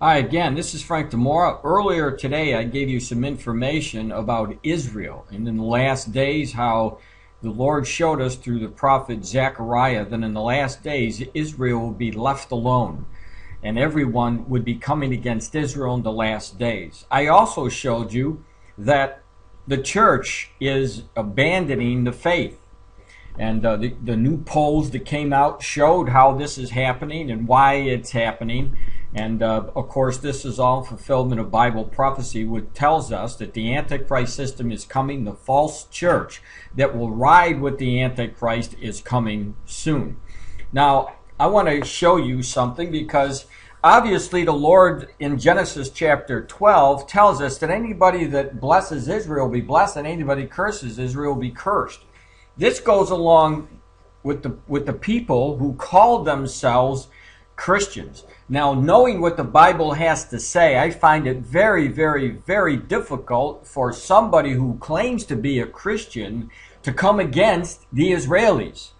Hi again, this is Frank Demora. Earlier today I gave you some information about Israel and in the last days how the Lord showed us through the prophet Zechariah that in the last days Israel will be left alone and everyone would be coming against Israel in the last days. I also showed you that the church is abandoning the faith. And the new polls that came out showed how this is happening and why it's happening. And of course, this is all fulfillment of Bible prophecy, which tells us that the Antichrist system is coming. The false church that will ride with the Antichrist is coming soon. Now, I want to show you something because obviously the Lord in Genesis chapter 12 tells us that anybody that blesses Israel will be blessed and anybody curses Israel will be cursed. This goes along with the people who call themselves Christians. Now, knowing what the Bible has to say, I find it very, very, very difficult for somebody who claims to be a Christian to come against the Israelis.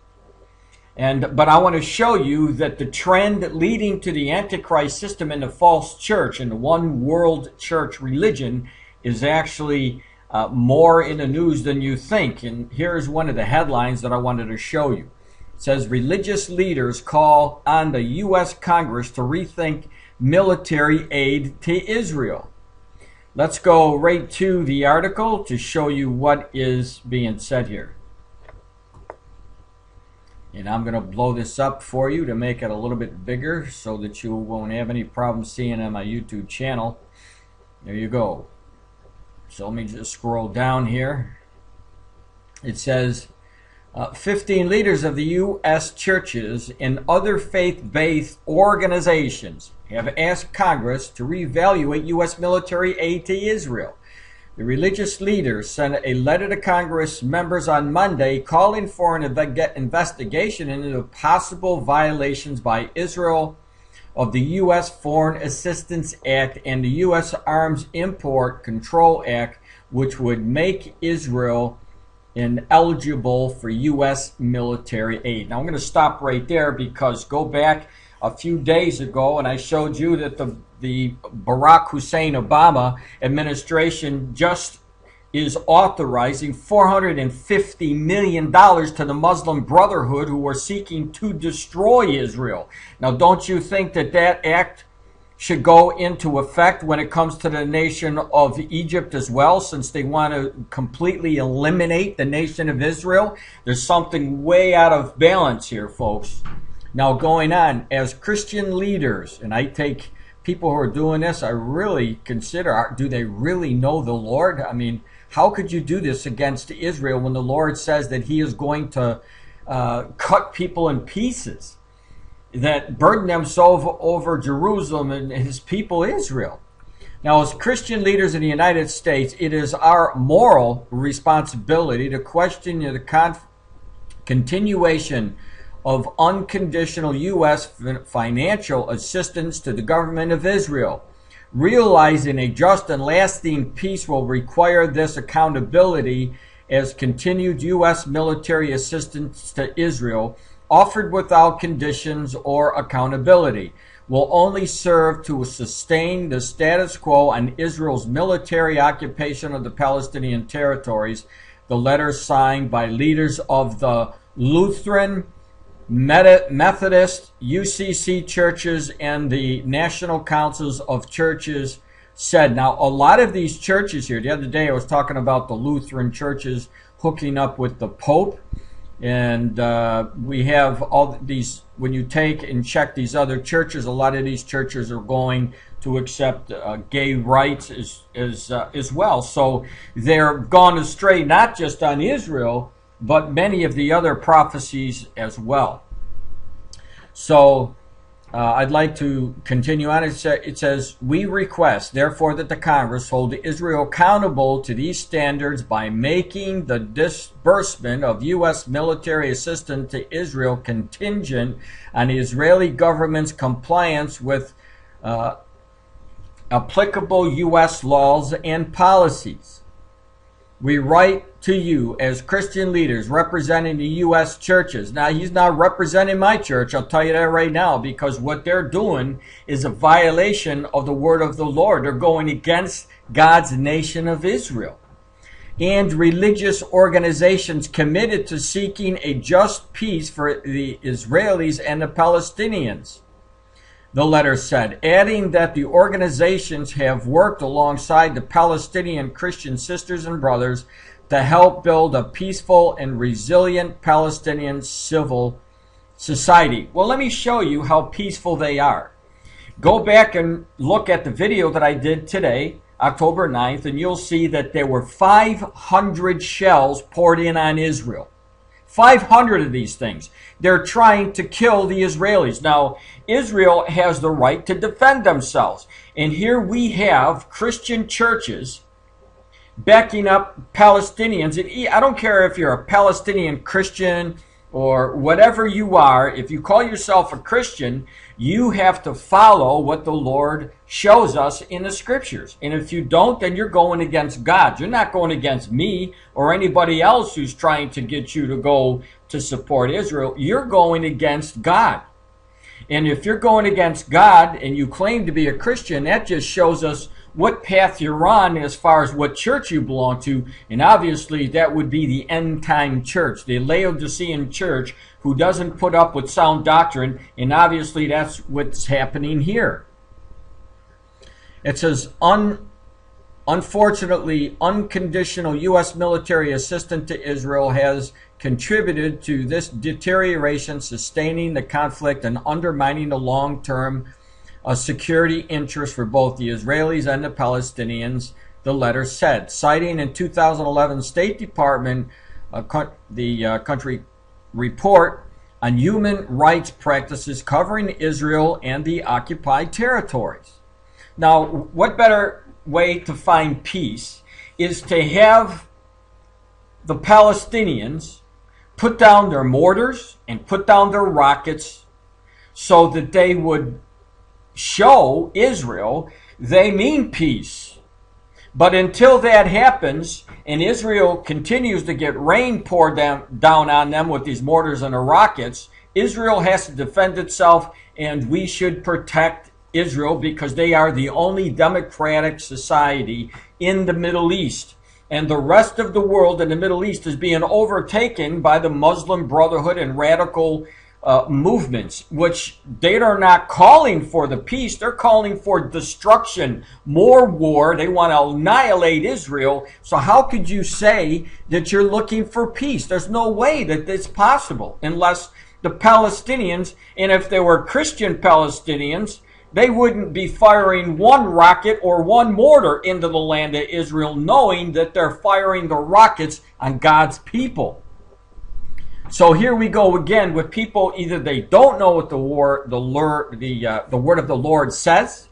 But I want to show you that the trend leading to the Antichrist system and the false church and the one world church religion is actually more in the news than you think. And here's one of the headlines that I wanted to show you. It says, religious leaders call on the U.S. Congress to rethink military aid to Israel. Let's go right to the article to show you what is being said here. And I'm going to blow this up for you to make it a little bit bigger so that you won't have any problem seeing it on my YouTube channel. There you go. So let me just scroll down here. It says, 15 leaders of the U.S. churches and other faith-based organizations have asked Congress to reevaluate U.S. military aid to Israel. The religious leaders sent a letter to Congress members on Monday calling for an investigation into the possible violations by Israel of the U.S. Foreign Assistance Act and the U.S. Arms Import Control Act, which would make Israel ineligible for U.S. military aid. Now I'm going to stop right there because go back a few days ago and I showed you that the Barack Hussein Obama administration just is authorizing $450 million to the Muslim Brotherhood who are seeking to destroy Israel. Now, don't you think that that act should go into effect when it comes to the nation of Egypt as well, since they want to completely eliminate the nation of Israel? There's something way out of balance here, folks. Now, going on, as Christian leaders, and I take people who are doing this, I really consider, do they really know the Lord? I mean, how could you do this against Israel when the Lord says that he is going to cut people in pieces that burden themselves over Jerusalem and his people Israel? Now, as Christian leaders in the United States, it is our moral responsibility to question the continuation of unconditional U.S. financial assistance to the government of Israel. Realizing a just and lasting peace will require this accountability, as continued U.S. military assistance to Israel, offered without conditions or accountability, will only serve to sustain the status quo on Israel's military occupation of the Palestinian territories. The letter signed by leaders of the Lutheran, Methodist, UCC churches, and the National Councils of Churches said. Now, a lot of these churches here, the other day I was talking about the Lutheran churches hooking up with the Pope, and we have all these, when you take and check these other churches, a lot of these churches are going to accept gay rights as well. So they're gone astray not just on Israel, but many of the other prophecies as well. So I'd like to continue on. It says, we request, therefore, that the Congress hold Israel accountable to these standards by making the disbursement of U.S. military assistance to Israel contingent on the Israeli government's compliance with applicable U.S. laws and policies. We write to you as Christian leaders representing the U.S. churches. Now, he's not representing my church, I'll tell you that right now, because what they're doing is a violation of the word of the Lord. They're going against God's nation of Israel. And religious organizations committed to seeking a just peace for the Israelis and the Palestinians. The letter said, adding that the organizations have worked alongside the Palestinian Christian sisters and brothers to help build a peaceful and resilient Palestinian civil society. Well, let me show you how peaceful they are. Go back and look at the video that I did today, October 9th, and you'll see that there were 500 shells poured in on Israel. 500 of these things. They're trying to kill the Israelis. Now, Israel has the right to defend themselves. And here we have Christian churches backing up Palestinians. I don't care if you're a Palestinian Christian or whatever you are. If you call yourself a Christian, you have to follow what the Lord shows us in the scriptures. And if you don't, then you're going against God. You're not going against me or anybody else who's trying to get you to go to support Israel. You're going against God. And if you're going against God and you claim to be a Christian, that just shows us what path you're on as far as what church you belong to. And obviously that would be the end time church, the Laodicean church, who doesn't put up with sound doctrine. And obviously that's what's happening here. It says, unfortunately, unconditional U.S. military assistance to Israel has contributed to this deterioration, sustaining the conflict and undermining the long-term security interests for both the Israelis and the Palestinians, the letter said. Citing in 2011 State Department, the country report on human rights practices covering Israel and the occupied territories. Now, what better way to find peace is to have the Palestinians put down their mortars and put down their rockets so that they would show Israel they mean peace. But until that happens and Israel continues to get rain poured down on them with these mortars and the rockets, Israel has to defend itself, and we should protect Israel because they are the only democratic society in the Middle East. And the rest of the world in the Middle East is being overtaken by the Muslim Brotherhood and radical movements, which they are not calling for the peace. They're calling for destruction, more war. They want to annihilate Israel. So how could you say that you're looking for peace? There's no way that it's possible unless the Palestinians, and if they were Christian Palestinians, they wouldn't be firing one rocket or one mortar into the land of Israel, knowing that they're firing the rockets on God's people. So here we go again with people, either they don't know what the word of the Lord says,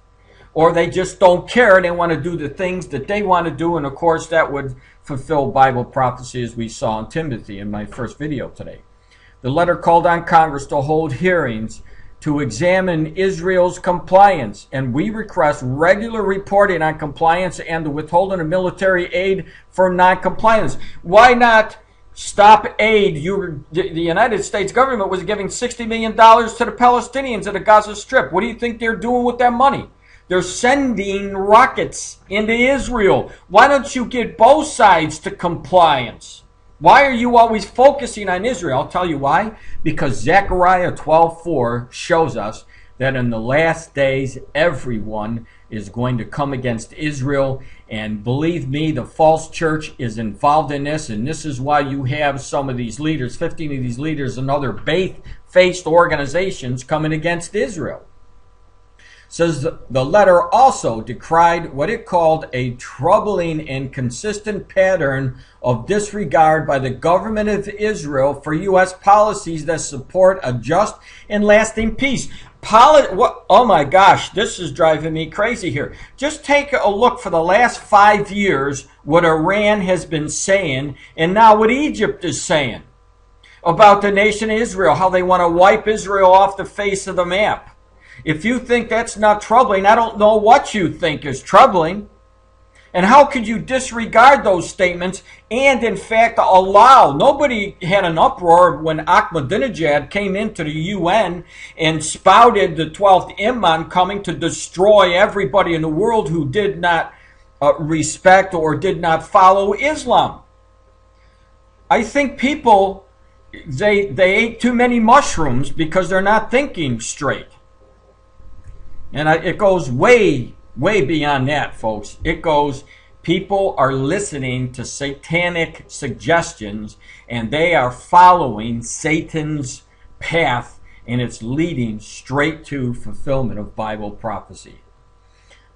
or they just don't care and they want to do the things that they want to do. And of course, that would fulfill Bible prophecy as we saw in Timothy in my first video today. The letter called on Congress to hold hearings to examine Israel's compliance, and we request regular reporting on compliance and the withholding of military aid for non-compliance. Why not stop aid? The United States government was giving $60 million to the Palestinians at the Gaza Strip. What do you think they're doing with that money? They're sending rockets into Israel. Why don't you get both sides to compliance? Why are you always focusing on Israel? I'll tell you why. Because Zechariah 12:4 shows us that in the last days, everyone is going to come against Israel. And believe me, the false church is involved in this. And this is why you have some of these leaders, 15 of these leaders and other faith-faced organizations coming against Israel. Says the letter also decried what it called a troubling and consistent pattern of disregard by the government of Israel for U.S. policies that support a just and lasting peace. Oh my gosh, this is driving me crazy here. Just take a look for the last 5 years what Iran has been saying and now what Egypt is saying about the nation of Israel, how they want to wipe Israel off the face of the map. If you think that's not troubling, I don't know what you think is troubling. And how could you disregard those statements and, in fact, allow? Nobody had an uproar when Ahmadinejad came into the UN and spouted the 12th Imam coming to destroy everybody in the world who did not respect or did not follow Islam. I think people, they ate too many mushrooms because they're not thinking straight. And it goes way beyond that, folks. It goes, people are listening to satanic suggestions and they are following Satan's path, and it's leading straight to fulfillment of Bible prophecy.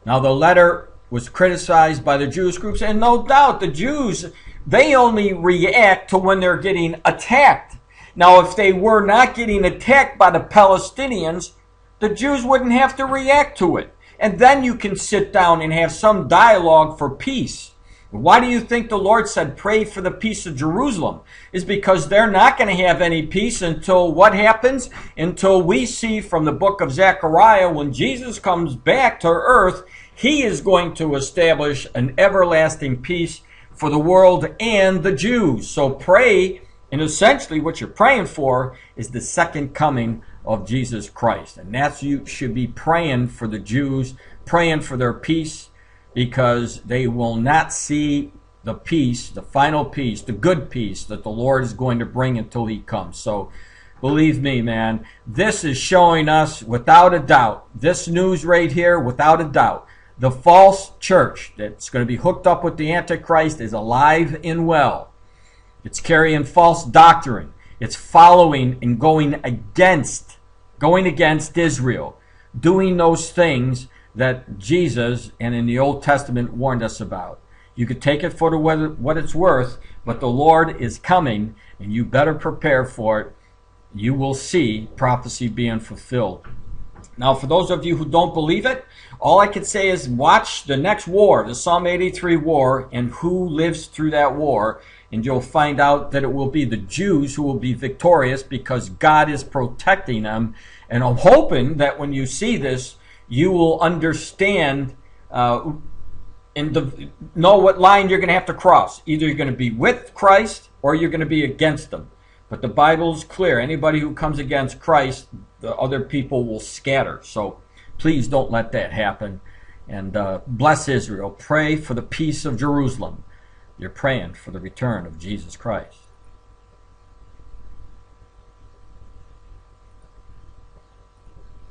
Now, the letter was criticized by the Jewish groups, and no doubt the Jews, they only react to when they're getting attacked. Now, if they were not getting attacked by the Palestinians, the Jews wouldn't have to react to it. And then you can sit down and have some dialogue for peace. Why do you think the Lord said, pray for the peace of Jerusalem? Is because they're not going to have any peace until what happens? Until we see from the book of Zechariah, when Jesus comes back to earth, he is going to establish an everlasting peace for the world and the Jews. So pray, and essentially what you're praying for is the second coming of Jesus Christ. And that's, you should be praying for the Jews, praying for their peace, because they will not see the peace, the final peace, the good peace that the Lord is going to bring until he comes. So believe me, man, this is showing us without a doubt, this news right here, without a doubt, the false church that's going to be hooked up with the Antichrist is alive and well. It's carrying false doctrine. It's following and going against Israel, doing those things that Jesus and in the Old Testament warned us about. You could take it for what it's worth, but the Lord is coming, and you better prepare for it. You will see prophecy being fulfilled. Now, for those of you who don't believe it, all I could say is watch the next war, the Psalm 83 war, and who lives through that war, and you'll find out that it will be the Jews who will be victorious because God is protecting them. And I'm hoping that when you see this, you will understand know what line you're going to have to cross. Either you're going to be with Christ or you're going to be against them. But the Bible's clear. Anybody who comes against Christ, the other people will scatter. So please don't let that happen. And bless Israel. Pray for the peace of Jerusalem. You're praying for the return of Jesus Christ.